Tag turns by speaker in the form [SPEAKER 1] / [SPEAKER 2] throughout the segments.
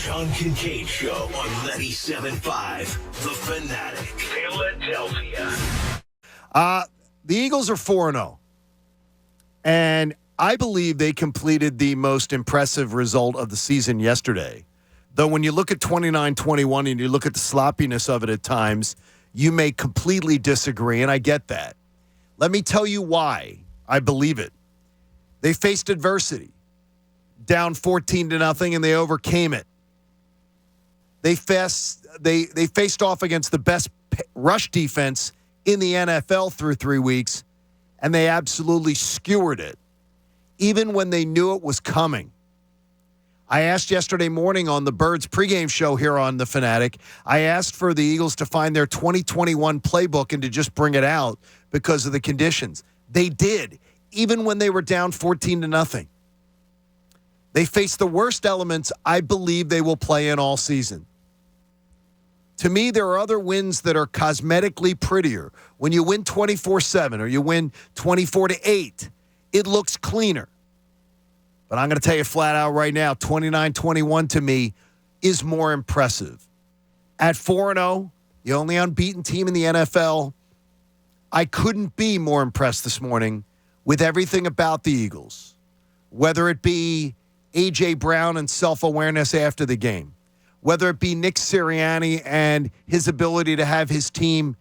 [SPEAKER 1] John Kincade Show on 97.5 The Fanatic, Philadelphia.
[SPEAKER 2] The Eagles are 4-0. And I believe they completed the most impressive result of the season yesterday. Though when you look at 29-21 and you look at the sloppiness of it at times, you may completely disagree, and I get that. Let me tell you why I believe it. They faced adversity, down 14-0, and they overcame it. They faced off against the best rush defense in the NFL through 3 weeks, and they absolutely skewered it, even when they knew it was coming. I asked yesterday morning on the Birds pregame show here on The Fanatic, I asked for the Eagles to find their 2021 playbook and to just bring it out because of the conditions. They did, even when they were down 14-0. They faced the worst elements I believe they will play in all season. To me, there are other wins that are cosmetically prettier. When you win 24-7 or you win 24-8, it looks cleaner. But I'm going to tell you flat out right now, 29-21 to me is more impressive. At 4-0, the only unbeaten team in the NFL, I couldn't be more impressed this morning with everything about the Eagles. Whether it be A.J. Brown and self-awareness after the game, whether it be Nick Sirianni and his ability to have his team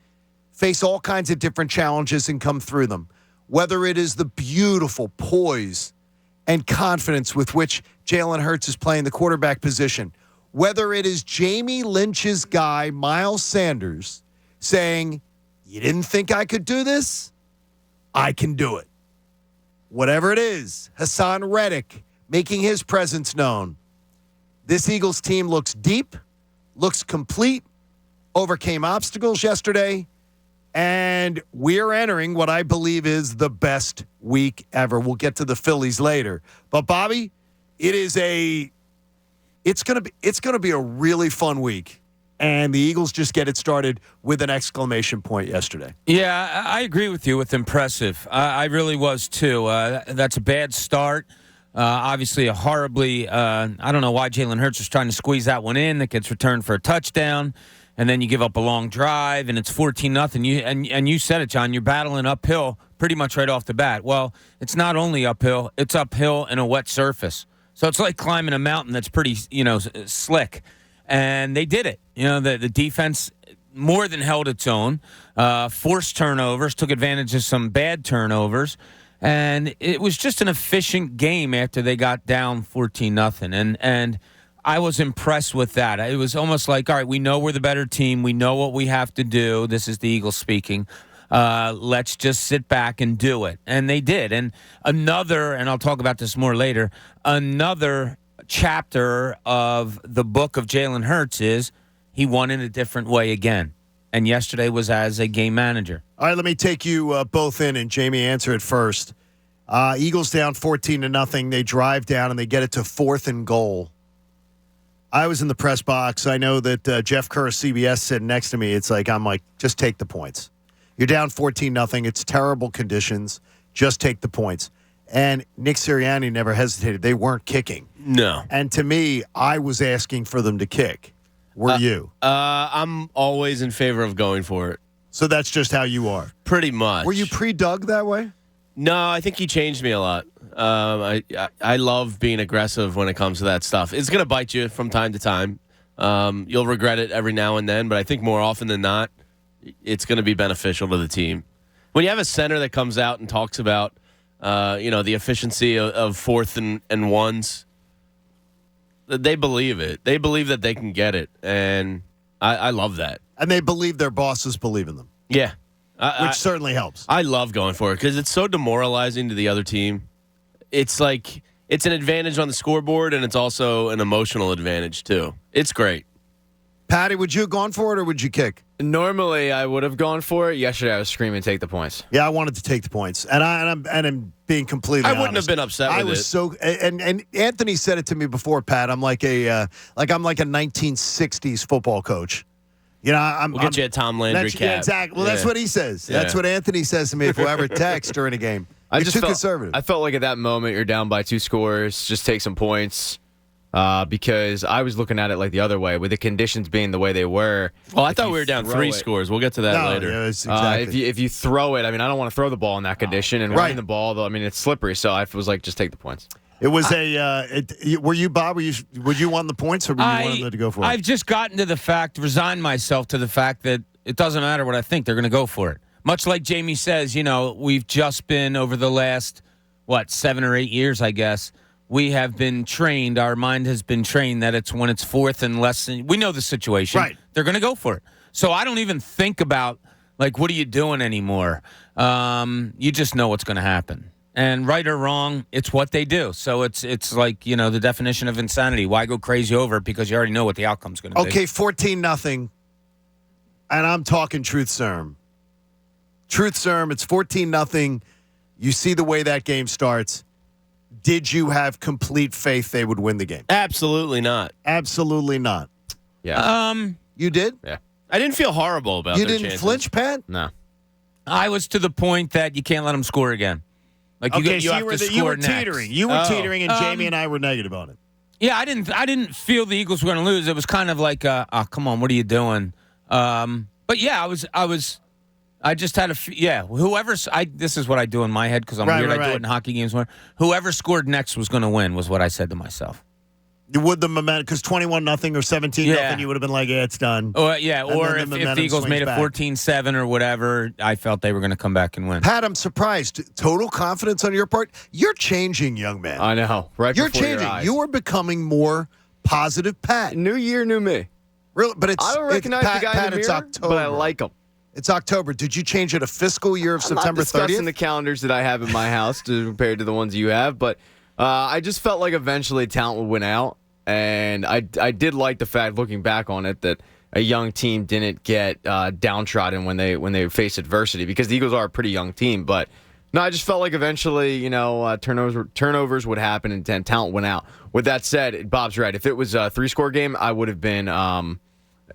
[SPEAKER 2] face all kinds of different challenges and come through them, whether it is the beautiful poise and confidence with which Jalen Hurts is playing the quarterback position, whether it is Jamie Lynch's guy, Miles Sanders, saying, you didn't think I could do this? I can do it. Whatever it is, Hassan Reddick making his presence known. This Eagles team looks deep, looks complete, overcame obstacles yesterday, and we're entering what I believe is the best week ever. We'll get to the Phillies later. But Bobby, it's going to be a really fun week. And the Eagles just get it started with an exclamation point yesterday.
[SPEAKER 3] Yeah, I agree with you with impressive. I really was too. That's a bad start. Obviously, a horribly, I don't know why Jalen Hurts was trying to squeeze that one in. That gets returned for a touchdown. And then you give up a long drive, and it's 14-0. And you said it, John. You're battling uphill pretty much right off the bat. Well, it's not only uphill. It's uphill in a wet surface. So it's like climbing a mountain that's pretty, slick. And they did it. The defense more than held its own, forced turnovers, took advantage of some bad turnovers. And it was just an efficient game after they got down 14-0. And I was impressed with that. It was almost like, all right, we know we're the better team. We know what we have to do. This is the Eagles speaking. Let's just sit back and do it. And they did. And and I'll talk about this more later, another chapter of the book of Jalen Hurts is he won in a different way again. And yesterday was as a game manager.
[SPEAKER 2] All right, let me take you both in, and Jamie, answer it first. Eagles down 14-0. They drive down, and they get it to 4th and goal. I was in the press box. I know that Jeff Kerr of CBS sitting next to me. I'm like, just take the points. You're down 14-0. It's terrible conditions. Just take the points. And Nick Sirianni never hesitated. They weren't kicking.
[SPEAKER 4] No.
[SPEAKER 2] And to me, I was asking for them to kick. Were you?
[SPEAKER 4] I'm always in favor of going for it.
[SPEAKER 2] So that's just how you are?
[SPEAKER 4] Pretty much.
[SPEAKER 2] Were you pre-Doug that way?
[SPEAKER 4] No, I think he changed me a lot. I love being aggressive when it comes to that stuff. It's going to bite you from time to time. You'll regret it every now and then, but I think more often than not, it's going to be beneficial to the team. When you have a center that comes out and talks about, the efficiency of 4th and ones, they believe it. They believe that they can get it, and I love that.
[SPEAKER 2] And they believe their bosses believe in them.
[SPEAKER 4] Yeah.
[SPEAKER 2] Which certainly helps.
[SPEAKER 4] I love going for it because it's so demoralizing to the other team. It's like it's an advantage on the scoreboard, and it's also an emotional advantage, too. It's great.
[SPEAKER 2] Patty, would you have gone for it, or would you kick?
[SPEAKER 5] Normally, I would have gone for it. Yesterday, I was screaming, take the points.
[SPEAKER 2] Yeah, I wanted to take the points. And I'm being completely honest.
[SPEAKER 4] I wouldn't have been upset with it.
[SPEAKER 2] I was so – and Anthony said it to me before, Pat. I'm like a 1960s football coach.
[SPEAKER 4] We'll get you a Tom Landry cap.
[SPEAKER 2] Yeah, exactly. Well, that's what he says. Yeah. That's what Anthony says to me if we ever text during a game. You're too conservative.
[SPEAKER 5] I felt like at that moment you're down by 2 scores. Just take some points. because I was looking at it like the other way, with the conditions being the way they were.
[SPEAKER 4] Well, I thought we were down 3 scores. We'll get to that later.
[SPEAKER 2] Yeah, exactly.
[SPEAKER 5] If you throw it, I mean, I don't want to throw the ball in that condition, and running the ball, though, I mean, it's slippery. So I was like, just take the points.
[SPEAKER 2] It was were you, Bob? Would you want the points, or would you want them to go for it?
[SPEAKER 3] I've just gotten to the fact, resigned myself to the fact that it doesn't matter what I think, they're going to go for it. Much like Jamie says, we've just been over the last, 7 or 8 years, I guess. We have been trained, our mind has been trained that it's when it's fourth and less than, we know the situation.
[SPEAKER 2] Right.
[SPEAKER 3] They're going to go for it. So I don't even think about, what are you doing anymore? You just know what's going to happen. And right or wrong, it's what they do. So it's like, the definition of insanity. Why go crazy over it? Because you already know what the outcome's going to be.
[SPEAKER 2] Okay, 14-0. And I'm talking truth serum. Truth serum, it's 14-0. You see the way that game starts. Did you have complete faith they would win the game?
[SPEAKER 4] Absolutely not.
[SPEAKER 2] Absolutely not.
[SPEAKER 5] Yeah.
[SPEAKER 2] You did?
[SPEAKER 5] Yeah.
[SPEAKER 4] I didn't feel horrible about
[SPEAKER 2] You
[SPEAKER 4] their
[SPEAKER 2] didn't
[SPEAKER 4] chances.
[SPEAKER 2] flinch, Pat?
[SPEAKER 5] No.
[SPEAKER 3] I was to the point that you can't let them score again. You have to score
[SPEAKER 2] you were
[SPEAKER 3] next.
[SPEAKER 2] teetering. You were teetering, and Jamie and I were negative on it.
[SPEAKER 3] Yeah, I didn't feel the Eagles were going to lose. It was kind of like, come on, what are you doing? But yeah, I just had this is what I do in my head because I'm weird. I do it in hockey games. Whoever scored next was going to win was what I said to myself.
[SPEAKER 2] You would the momentum, because 21-0 or 17-0, you would have been like, it's done.
[SPEAKER 3] Or if the Eagles made it 14-7 or whatever, I felt they were going to come back and win.
[SPEAKER 2] Pat, I'm surprised. Total confidence on your part. You're changing, young man.
[SPEAKER 5] I know. Right
[SPEAKER 2] You're
[SPEAKER 5] before
[SPEAKER 2] changing.
[SPEAKER 5] your eyes.
[SPEAKER 2] You are becoming more positive, Pat.
[SPEAKER 5] New year, new me.
[SPEAKER 2] Really, but
[SPEAKER 5] I don't recognize the guy in the
[SPEAKER 2] it's
[SPEAKER 5] mirror,
[SPEAKER 2] October.
[SPEAKER 5] but I like him.
[SPEAKER 2] It's October. Did you change it a fiscal year of September
[SPEAKER 5] I'm not discussing
[SPEAKER 2] 30th?
[SPEAKER 5] the calendars that I have in my house compared to the ones you have, but I just felt like eventually talent would win out, and I did like the fact, looking back on it, that a young team didn't get downtrodden when they faced adversity, because the Eagles are a pretty young team. But no, I just felt like eventually, turnovers would happen and talent went out. With that said, Bob's right. If it was a 3-score game, I would have been.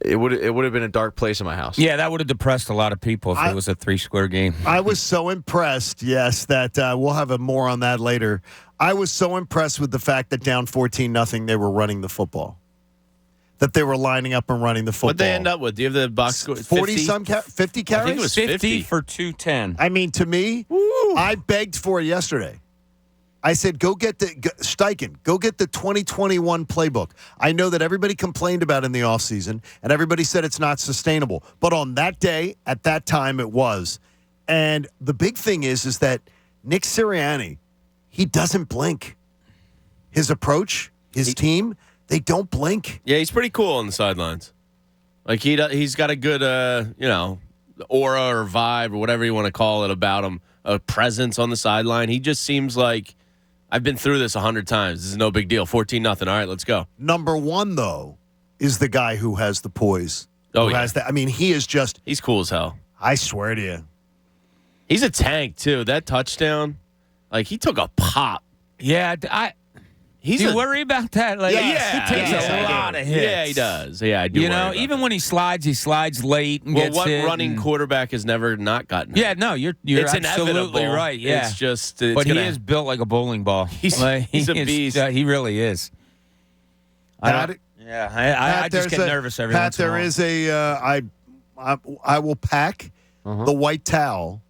[SPEAKER 5] It would have been a dark place in my house.
[SPEAKER 3] Yeah, that would have depressed a lot of people if it was a 3-score game.
[SPEAKER 2] I was so impressed, yes, that we'll have more on that later. I was so impressed with the fact that down 14-0, they were running the football. That they were lining up and running the football.
[SPEAKER 4] What'd they end up with? Do you have the box score?
[SPEAKER 2] 40-some, 50 carries?
[SPEAKER 4] I think it was
[SPEAKER 3] 50 for 210.
[SPEAKER 2] I mean, to me, I begged for it yesterday. I said, go get Steichen, go get the 2021 playbook. I know that everybody complained about it in the offseason, and everybody said it's not sustainable. But on that day, at that time, it was. And the big thing is that Nick Sirianni, he doesn't blink. His approach, his team, they don't blink.
[SPEAKER 4] Yeah, he's pretty cool on the sidelines. Like he's got a good, aura or vibe or whatever you want to call it about him, a presence on the sideline. He just seems like, I've been through this 100 times. This is no big deal. 14-0. All right, let's go.
[SPEAKER 2] Number one, though, is the guy who has the poise. Has that. I mean, he is just.
[SPEAKER 4] He's cool as hell.
[SPEAKER 2] I swear to you.
[SPEAKER 4] He's a tank, too. That touchdown, he took a pop.
[SPEAKER 3] Yeah, do you worry about that?
[SPEAKER 4] Yeah,
[SPEAKER 3] he takes a lot of hits.
[SPEAKER 4] Yeah, he does. Yeah, I do.
[SPEAKER 3] Even when he slides late and gets
[SPEAKER 4] what
[SPEAKER 3] hit.
[SPEAKER 4] running quarterback has never not gotten hit?
[SPEAKER 3] Yeah, no, you're
[SPEAKER 4] it's
[SPEAKER 3] absolutely
[SPEAKER 4] inevitable.
[SPEAKER 3] right. Yeah,
[SPEAKER 4] it's just.
[SPEAKER 3] But he is built like a bowling ball.
[SPEAKER 4] He's a beast.
[SPEAKER 3] He really is. I just get nervous every once in a while.
[SPEAKER 2] There is I will pack the white towel.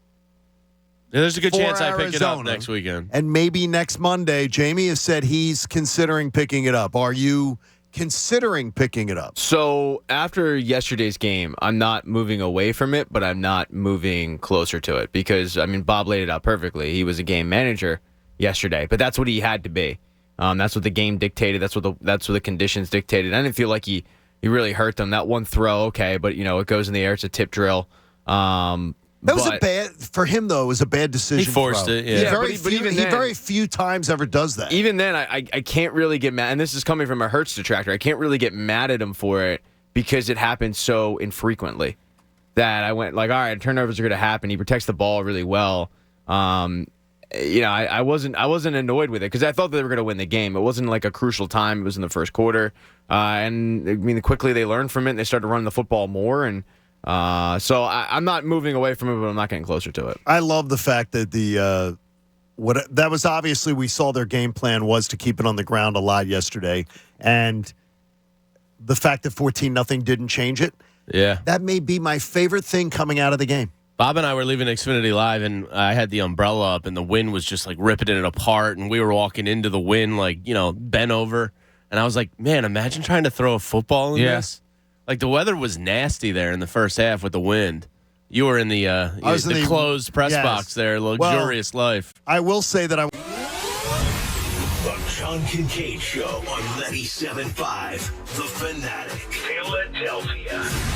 [SPEAKER 4] There's a good chance I pick
[SPEAKER 2] Arizona.
[SPEAKER 4] it up next weekend.
[SPEAKER 2] And maybe next Monday. Jamie has said he's considering picking it up. Are you considering picking it up?
[SPEAKER 5] So after yesterday's game, I'm not moving away from it, but I'm not moving closer to it, because, Bob laid it out perfectly. He was a game manager yesterday, but that's what he had to be. That's what the game dictated. That's what the conditions dictated. I didn't feel like he really hurt them. That one throw, okay, but it goes in the air. It's a tip drill.
[SPEAKER 2] That was for him, though. It was a bad decision.
[SPEAKER 4] He forced it. Yeah,
[SPEAKER 2] he very few times ever does that.
[SPEAKER 5] Even then, I can't really get mad. And this is coming from a Hurts detractor. I can't really get mad at him for it, because it happens so infrequently that I went all right, turnovers are going to happen. He protects the ball really well. I wasn't annoyed with it, because I thought they were going to win the game. It wasn't like a crucial time. It was in the first quarter, and quickly they learned from it and they started running the football more. And so I'm not moving away from it, but I'm not getting closer to it.
[SPEAKER 2] I love the fact that that was obviously we saw their game plan was to keep it on the ground a lot yesterday, and the fact that 14-0 didn't change it.
[SPEAKER 4] Yeah.
[SPEAKER 2] That may be my favorite thing coming out of the game.
[SPEAKER 4] Bob and I were leaving Xfinity Live, and I had the umbrella up, and the wind was just like ripping it apart, and we were walking into the wind like, bent over. And I was like, man, imagine trying to throw a football in this. Like, the weather was nasty there in the first half with the wind. You were in the closed press box there, luxurious life.
[SPEAKER 2] I will say that
[SPEAKER 1] The John Kincade Show on 97.5 The Fanatic, Philadelphia.